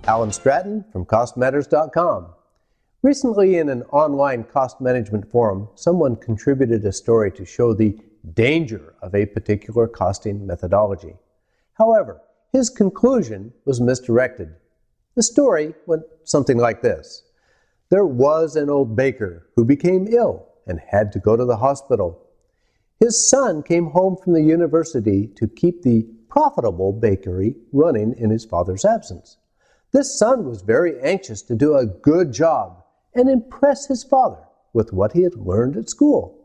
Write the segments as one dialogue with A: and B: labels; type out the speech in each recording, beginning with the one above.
A: Alan Stratton from CostMatters.com. Recently, in an online cost management forum, someone contributed a story to show the danger of a particular costing methodology. However, his conclusion was misdirected. The story went something like this. There was an old baker who became ill and had to go to the hospital. His son came home from the university to keep the profitable bakery running in his father's absence. This son was very anxious to do a good job and impress his father with what he had learned at school.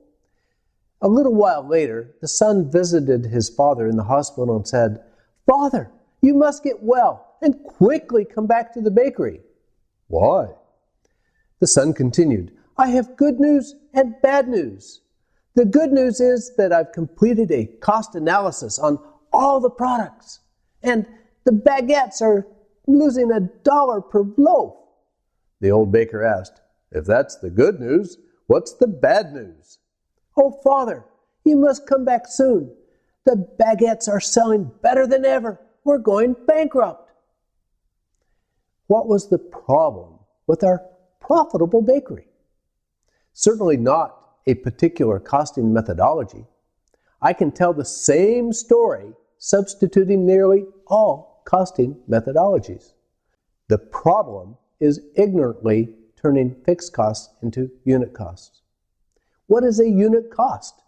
A: A little while later, the son visited his father in the hospital and said, "Father, you must get well and quickly come back to the bakery." "Why?" The son continued, "I have good news and bad news. The good news is that I've completed a cost analysis on all the products, and the baguettes are losing $1 per loaf." The old baker asked, "If that's the good news, what's the bad news?" "Oh, Father, you must come back soon. The baguettes are selling better than ever. We're going bankrupt." What was the problem with our profitable bakery? Certainly not a particular costing methodology. I can tell the same story substituting nearly all costing methodologies. The problem is ignorantly turning fixed costs into unit costs. What is a unit cost?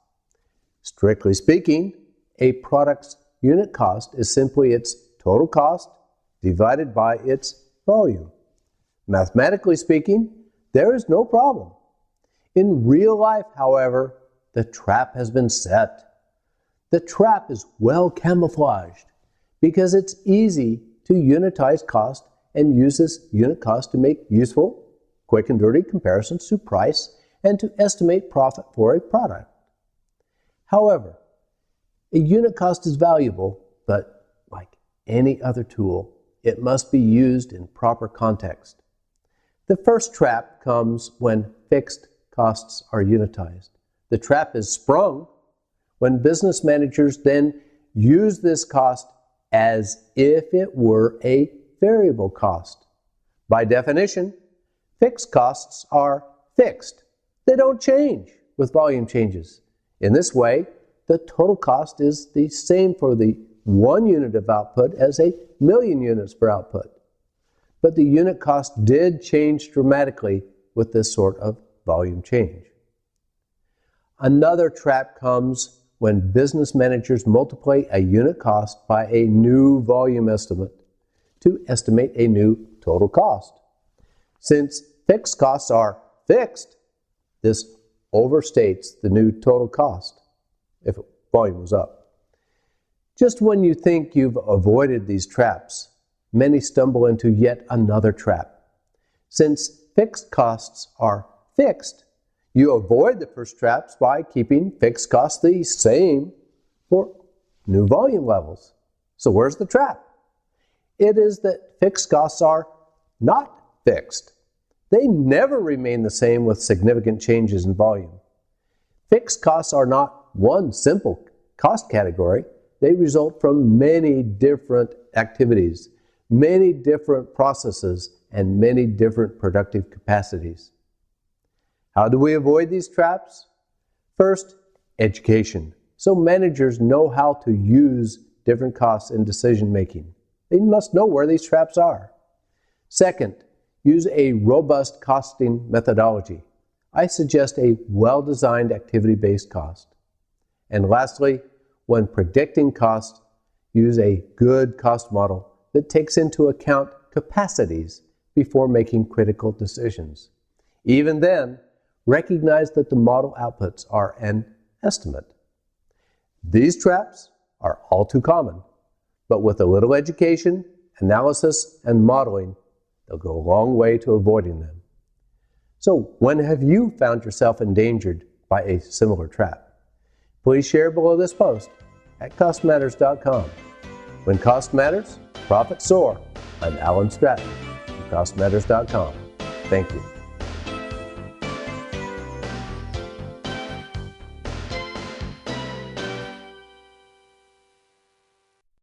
A: Strictly speaking, a product's unit cost is simply its total cost divided by its volume. Mathematically speaking, there is no problem. In real life, however, the trap has been set. The trap is well camouflaged because it's easy to unitize cost and use this unit cost to make useful, quick and dirty comparisons to price and to estimate profit for a product. However, a unit cost is valuable, but like any other tool, it must be used in proper context. The first trap comes when fixed costs are unitized. The trap is sprung when business managers then use this cost as if it were a variable cost. By definition, fixed costs are fixed. They don't change with volume changes. In this way, the total cost is the same for the 1 unit of output as 1,000,000 units per output. But the unit cost did change dramatically with this sort of volume change. Another trap comes when business managers multiply a unit cost by a new volume estimate to estimate a new total cost. Since fixed costs are fixed, this overstates the new total cost if volume was up. Just when you think you've avoided these traps, many stumble into yet another trap. Since fixed costs are fixed, you avoid the first traps by keeping fixed costs the same for new volume levels. So where's the trap? It is that fixed costs are not fixed. They never remain the same with significant changes in volume. Fixed costs are not one simple cost category. They result from many different activities, many different processes, and many different productive capacities. How do we avoid these traps? First, education. So managers know how to use different costs in decision making. They must know where these traps are. Second, use a robust costing methodology. I suggest a well-designed activity-based cost. And lastly, when predicting costs, use a good cost model that takes into account capacities before making critical decisions. Even then, recognize that the model outputs are an estimate. These traps are all too common, but with a little education, analysis, and modeling, they'll go a long way to avoiding them. So, when have you found yourself endangered by a similar trap? Please share below this post at CostMatters.com. When cost matters, profits soar. I'm Alan Stratton from CostMatters.com. Thank you.